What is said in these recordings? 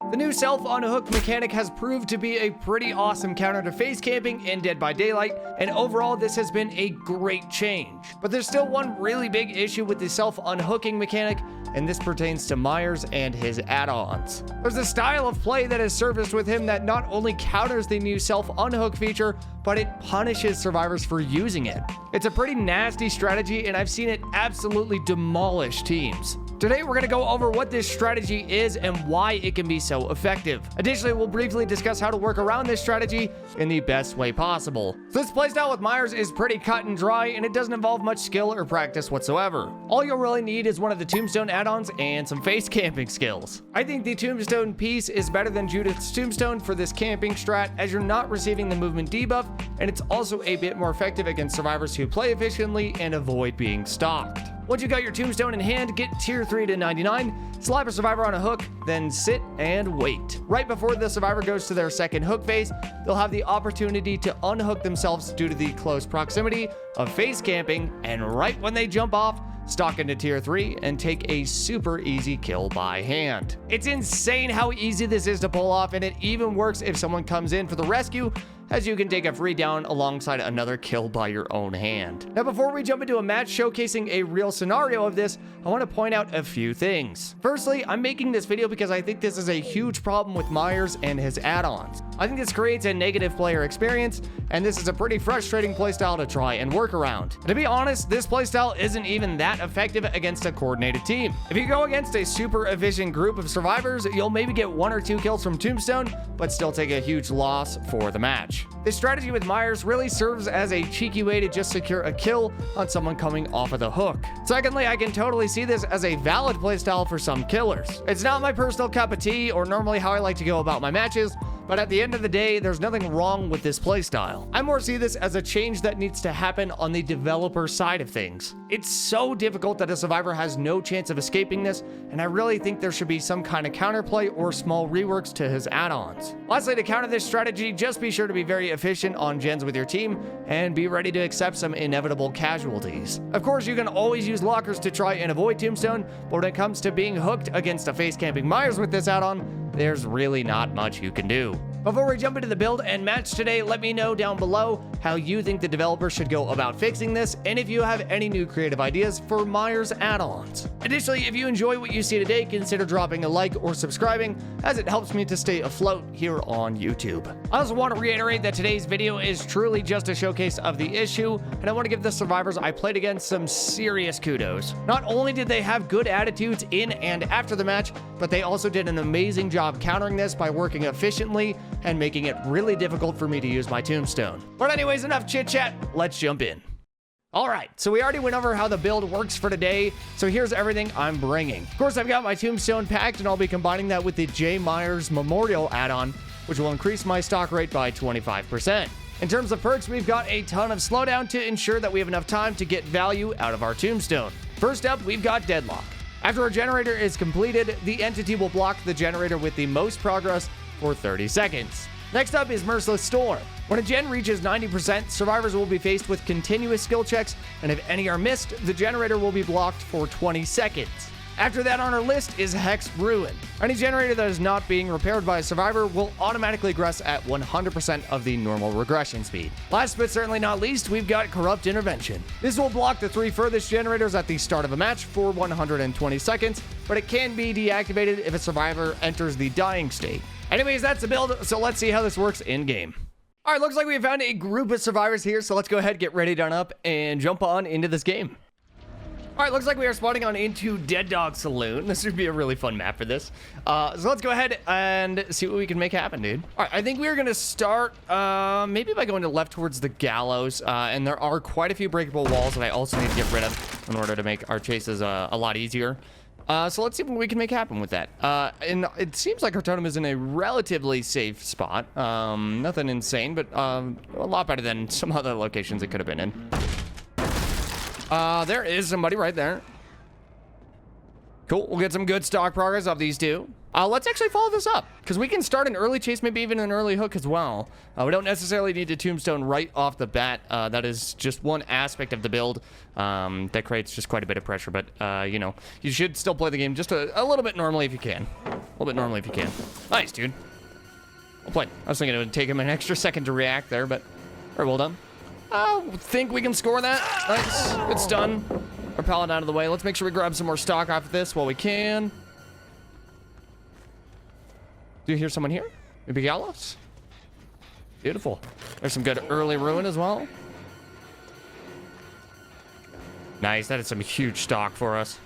The new self-unhook mechanic has proved to be a pretty awesome counter to face camping in Dead by Daylight, and overall this has been a great change. But there's still one really big issue with the self-unhooking mechanic, and this pertains to Myers and his add-ons. There's a style of play that has surfaced with him that not only counters the new self-unhook feature, but it punishes survivors for using it. It's a pretty nasty strategy, and I've seen it absolutely demolish teams. Today, we're going to go over what this strategy is and why it can be so effective. Additionally, we'll briefly discuss how to work around this strategy in the best way possible. So this playstyle with Myers is pretty cut and dry, and it doesn't involve much skill or practice whatsoever. All you'll really need is one of the tombstone add-ons and some face camping skills. I think the tombstone piece is better than Judith's tombstone for this camping strat, as you're not receiving the movement debuff, and it's also a bit more effective against survivors who play efficiently and avoid being stalked. Once you got your tombstone in hand, get tier 3 to 99, slap a survivor on a hook, then sit and wait. Right before the survivor goes to their second hook phase, they'll have the opportunity to unhook themselves due to the close proximity of face camping, and right when they jump off, stalk into tier 3 and take a super easy kill by hand. It's insane how easy this is to pull off, and it even works if someone comes in for the rescue, as you can take a free down alongside another kill by your own hand. Now, before we jump into a match showcasing a real scenario of this, I want to point out a few things. Firstly, I'm making this video because I think this is a huge problem with Myers and his add-ons. I think this creates a negative player experience, and this is a pretty frustrating playstyle to try and work around. And to be honest, this playstyle isn't even that effective against a coordinated team. If you go against a super efficient group of survivors, you'll maybe get 1 or 2 kills from Tombstone, but still take a huge loss for the match. This strategy with Myers really serves as a cheeky way to just secure a kill on someone coming off of the hook. Secondly, I can totally see this as a valid playstyle for some killers. It's not my personal cup of tea or normally how I like to go about my matches, but at the end of the day, there's nothing wrong with this playstyle. I more see this as a change that needs to happen on the developer side of things. It's so difficult that a survivor has no chance of escaping this, and I really think there should be some kind of counterplay or small reworks to his add-ons. Lastly, to counter this strategy, just be sure to be very efficient on gens with your team, and be ready to accept some inevitable casualties. Of course, you can always use lockers to try and avoid Tombstone, but when it comes to being hooked against a face-camping Myers with this add-on, there's really not much you can do. Before we jump into the build and match today, let me know down below how you think the developer should go about fixing this, and if you have any new creative ideas for Myers add-ons. Additionally, if you enjoy what you see today, consider dropping a like or subscribing, as it helps me to stay afloat here on YouTube. I also want to reiterate that today's video is truly just a showcase of the issue, and I want to give the survivors I played against some serious kudos. Not only did they have good attitudes in and after the match, but they also did an amazing job countering this by working efficiently and making it really difficult for me to use my tombstone. But anyways, enough chit chat, let's jump in. All right, so we already went over how the build works for today, so here's everything I'm bringing. Of course, I've got my tombstone packed, and I'll be combining that with the J. Myers Memorial add-on, which will increase my stock rate by 25%. In terms of perks, we've got a ton of slowdown to ensure that we have enough time to get value out of our tombstone. First up, we've got Deadlock. After a generator is completed, the entity will block the generator with the most progress for 30 seconds. Next up is Merciless Storm. When a gen reaches 90%, survivors will be faced with continuous skill checks, and if any are missed, the generator will be blocked for 20 seconds. After that on our list is Hex Ruin. Any generator that is not being repaired by a survivor will automatically regress at 100% of the normal regression speed. Last but certainly not least, we've got Corrupt Intervention. This will block the 3 furthest generators at the start of a match for 120 seconds, but it can be deactivated if a survivor enters the dying state. Anyways, that's the build, so let's see how this works in-game. All right, looks like we found a group of survivors here, so let's go ahead, get ready, done up, and jump on into this game. All right, looks like we are spawning on into Dead Dog Saloon. This would be a really fun map for this. So let's go ahead and see what we can make happen, dude. All right, I think we're going to start maybe by going to left towards the gallows. And there are quite a few breakable walls that I also need to get rid of in order to make our chases a lot easier. So let's see what we can make happen with that. And it seems like our totem is in a relatively safe spot. Nothing insane, but a lot better than some other locations it could have been in. There is somebody right there. Cool. We'll get some good stock progress off these two. Let's actually follow this up, because we can start an early chase, maybe even an early hook as well. We don't necessarily need a tombstone right off the bat. That is just one aspect of the build that creates just quite a bit of pressure. But, you know, you should still play the game just a little bit normally if you can. A little bit normally if you can. Nice, dude. Well played. I was thinking it would take him an extra second to react there, but very well done. I think we can score that. Nice. It's done. Our pallet out of the way. Let's make sure we grab some more stock off of this while we can. Do you hear someone here? Maybe Gallows? Beautiful. There's some good early ruin as well. Nice. That is some huge stock for us.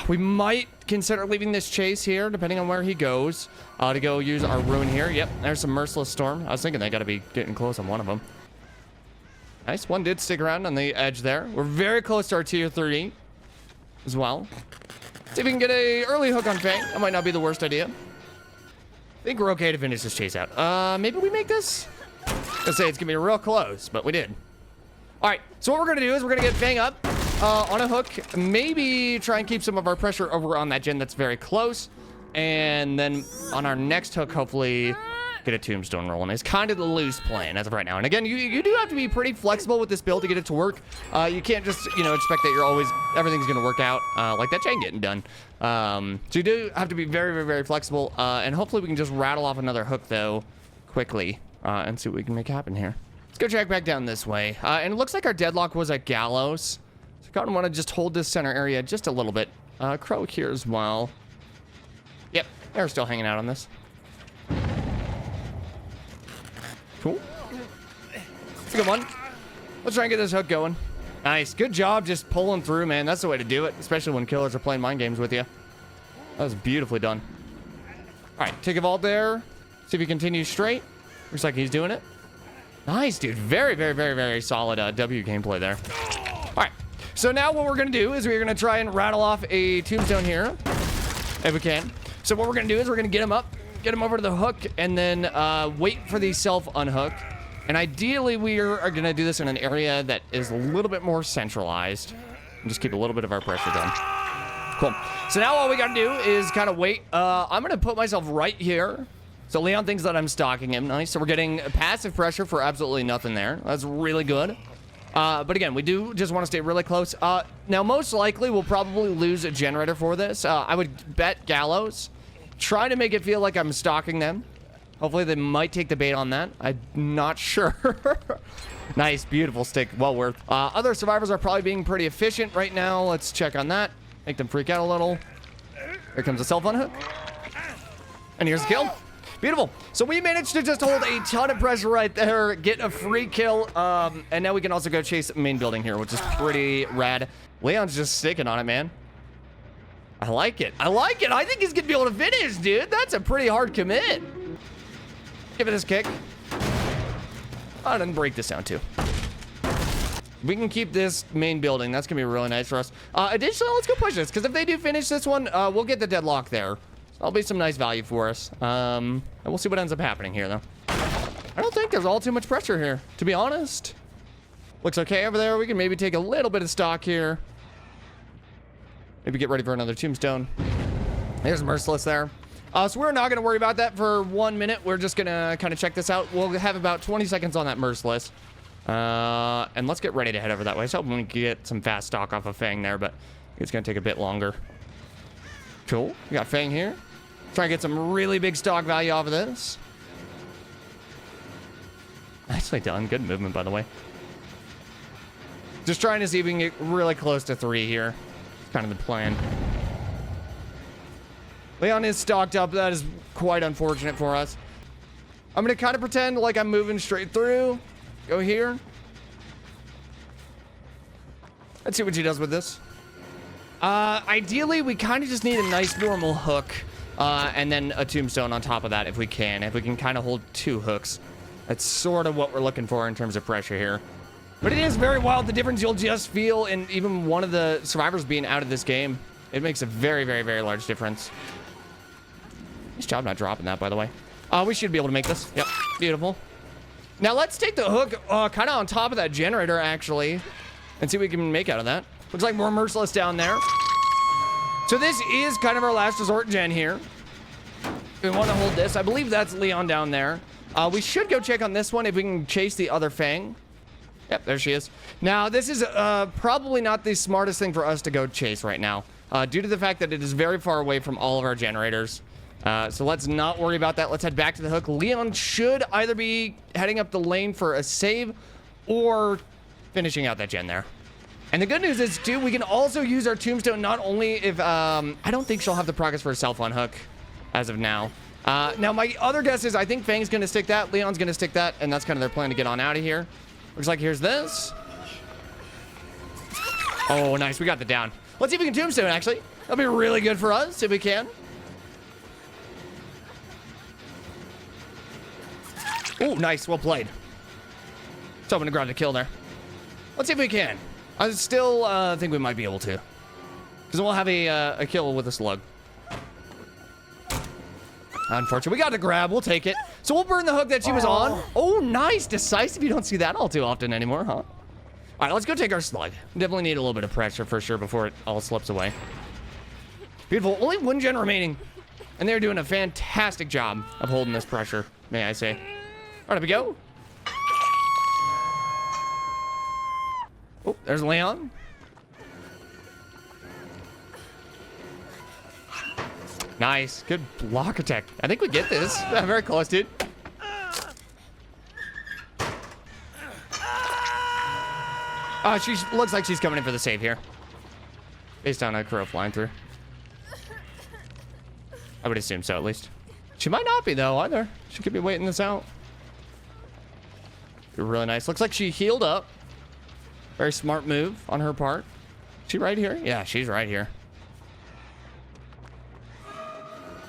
We might consider leaving this chase here, depending on where he goes, to go use our ruin here. Yep, there's some Merciless Storm. I was thinking they got to be getting close on one of them. Nice. One did stick around on the edge there. We're very close to our tier 3 as well. See if we can get a early hook on Fang. That might not be the worst idea. I think we're okay to finish this chase out. Maybe we make this? I was gonna say it's gonna be real close, but we did. All right, so what we're gonna do is we're gonna get Fang up on a hook. Maybe try and keep some of our pressure over on that gen that's very close. And then on our next hook, hopefully get a tombstone rolling. It's kind of the loose plan as of right now. And again, you do have to be pretty flexible with this build to get it to work. You can't just, you know, expect that you're always, everything's going to work out like that chain getting done. So you do have to be very, very, very flexible. And hopefully we can just rattle off another hook, though, quickly and see what we can make happen here. Let's go track back down this way. And it looks like our deadlock was at Gallows. So I kind of want to just hold this center area just a little bit. Crow here as well. Yep, they're still hanging out on this. Cool. That's a good one. Let's try and get this hook going. Nice. Good job just pulling through, man. That's the way to do it, especially when killers are playing mind games with you. That was beautifully done. All right, take a vault there. See if he continues straight. Looks like he's doing it. Nice, dude. Very, very, very, very solid W gameplay there. All right. So now what we're going to do is we're going to try and rattle off a tombstone here, if we can. So what we're going to do is we're going to get him up, get him over to the hook, and then wait for the self-unhook. And ideally, we are going to do this in an area that is a little bit more centralized. And just keep a little bit of our pressure going. Cool. So now all we got to do is kind of wait. I'm going to put myself right here. So Leon thinks that I'm stalking him. Nice. So we're getting passive pressure for absolutely nothing there. That's really good. But again, we do just want to stay really close. Now, most likely, we'll probably lose a generator for this. I would bet Gallows. Try to make it feel like I'm stalking them. Hopefully, they might take the bait on that. I'm not sure. Nice, beautiful stick. Well worth. Other survivors are probably being pretty efficient right now. Let's check on that. Make them freak out a little. Here comes a self-unhook. And here's the kill. Beautiful. So we managed to just hold a ton of pressure right there, get a free kill, and now we can also go chase main building here, which is pretty rad. Leon's just sticking on it, man. I like it. I like it. I think he's going to be able to finish, dude. That's a pretty hard commit. Give it his kick. Oh, and then break this down, too. We can keep this main building. That's going to be really nice for us. Additionally, let's go push this, because if they do finish this one, we'll get the deadlock there. That'll be some nice value for us. And we'll see what ends up happening here, though. I don't think there's all too much pressure here, to be honest. Looks okay over there. We can maybe take a little bit of stock here. Maybe get ready for another tombstone. There's Merciless there. So we're not going to worry about that for 1 minute. We're just going to kind of check this out. We'll have about 20 seconds on that Merciless. And let's get ready to head over that way. I was hoping we could get some fast stock off of Fang there, but it's going to take a bit longer. Cool. We got Fang here. Try and get some really big stock value off of this. Nicely done. Good movement, by the way. Just trying to see if we can get really close to 3 here. It's kind of the plan. Leon is stocked up. That is quite unfortunate for us. I'm going to kind of pretend like I'm moving straight through. Go here. Let's see what she does with this. Ideally, we kind of just need a nice normal hook. And then a tombstone on top of that if we can. If we can kind of hold 2 hooks. That's sort of what we're looking for in terms of pressure here. But it is very wild, the difference you'll just feel in even one of the survivors being out of this game. It makes a very, very, very large difference. Nice job not dropping that, by the way. We should be able to make this. Yep, beautiful. Now let's take the hook kind of on top of that generator, actually, and see what we can make out of that. Looks like more Merciless down there. So this is kind of our last resort gen here. We want to hold this. I believe that's Leon down there. We should go check on this one if we can chase the other Fang. Yep, there she is. Now, this is probably not the smartest thing for us to go chase right now, due to the fact that it is very far away from all of our generators. So let's not worry about that. Let's head back to the hook. Leon should either be heading up the lane for a save or finishing out that gen there. And the good news is, too, we can also use our tombstone not only if... I don't think she'll have the progress for a self-unhook as of now. Now, my other guess is I think Fang's going to stick that, Leon's going to stick that, and that's kind of their plan to get on out of here. Looks like here's this. Oh, nice. We got the down. Let's see if we can tombstone, actually. That'll be really good for us, if we can. Oh, nice. Well played. Just hoping to grab the kill there. Let's see if we can. I still think we might be able to. Because we'll have a kill with a slug. Unfortunately, we got the grab. We'll take it. So we'll burn the hook that she was on. Oh, nice. Decisive. You don't see that all too often anymore, huh? All right, let's go take our slug. Definitely need a little bit of pressure for sure before it all slips away. Beautiful. Only one gen remaining. And they're doing a fantastic job of holding this pressure, may I say. All right, here we go. Oh, there's Leon. Nice. Good block attack. I think we get this. Very close, dude. She looks like she's coming in for the save here. Based on a crow flying through. I would assume so, at least. She might not be, though, either. She could be waiting this out. Really nice. Looks like she healed up. Very smart move on her part. Is she right here? Yeah, she's right here.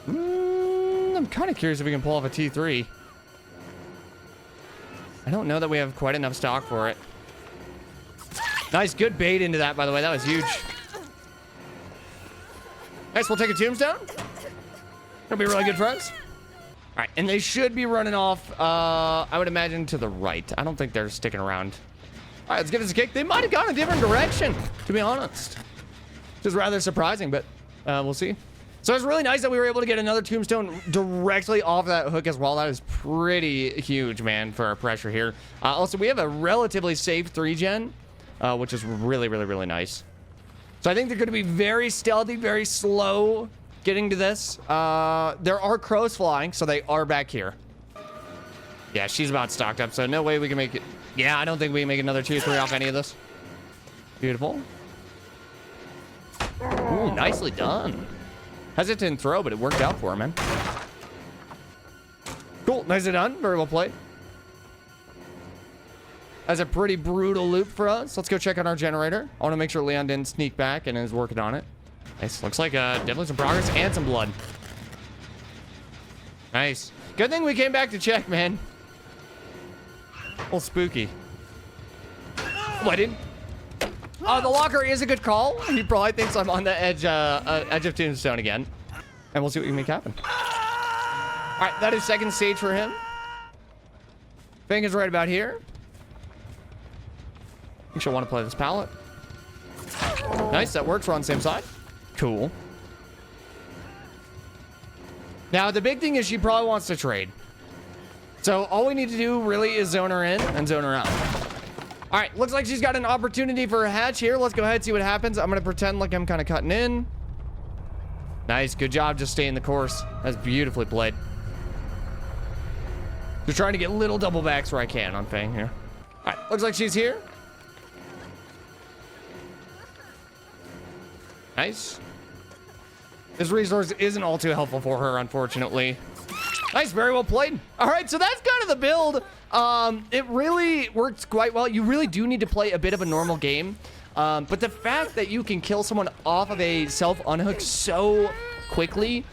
I'm kind of curious if we can pull off a T3. I don't know that we have quite enough stock for it. Nice, good bait into that, by the way. That was huge. Nice, we'll take a tombstone. That'll be really good for us. All right, and they should be running off, I would imagine, to the right. I don't think they're sticking around. All right, let's give this a kick. They might have gone a different direction, to be honest. Which is rather surprising, but we'll see. So it's really nice that we were able to get another tombstone directly off that hook as well. That is pretty huge, man, for our pressure here. Also, we have a relatively safe 3-gen, which is really, really, really nice. So I think they're going to be very stealthy, very slow getting to this. There are crows flying, so they are back here. Yeah, she's about stocked up, so no way we can make it. Yeah, I don't think we can make another 2-3 off any of this. Beautiful. Ooh, nicely done. Hesitant throw, but it worked out for him, man. Cool. Nicely done. Very well played. That's a pretty brutal loop for us. Let's go check on our generator. I want to make sure Leon didn't sneak back and is working on it. Nice. Looks like definitely some progress and some blood. Nice. Good thing we came back to check, man. A little spooky. Oh, I didn't. The locker is a good call. He probably thinks I'm on the edge of Tombstone again. And we'll see what we can make happen. All right, that is second stage for him. Fang is right about here. I think she'll want to play this pallet. Nice, that works. We're on the same side. Cool. Now, the big thing is she probably wants to trade. So all we need to do really is zone her in and zone her out. All right, looks like she's got an opportunity for a hatch here. Let's go ahead and see what happens. I'm going to pretend like I'm kind of cutting in. Nice, good job just staying the course. That's beautifully played. Just trying to get little double backs where I can on Fang here. All right, looks like she's here. Nice. This resource isn't all too helpful for her, unfortunately. Nice, very well played. All right, so that's kind of the build. It really works quite well. You really do need to play a bit of a normal game. But the fact that you can kill someone off of a self-unhook so quickly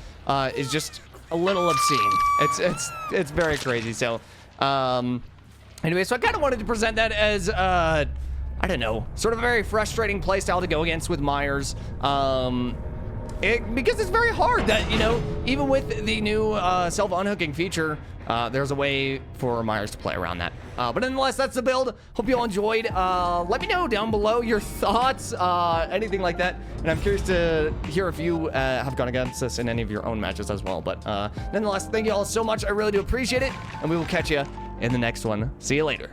is just a little obscene. It's very crazy. So, anyway, so I kind of wanted to present that as, I don't know, sort of a very frustrating playstyle to go against with Myers. because it's very hard that, you know, even with the new self-unhooking feature, there's a way for Myers to play around that. But nonetheless, that's the build. Hope you all enjoyed. Let me know down below your thoughts, anything like that. And I'm curious to hear if you have gone against this in any of your own matches as well. But nonetheless, thank you all so much. I really do appreciate it. And we will catch you in the next one. See you later.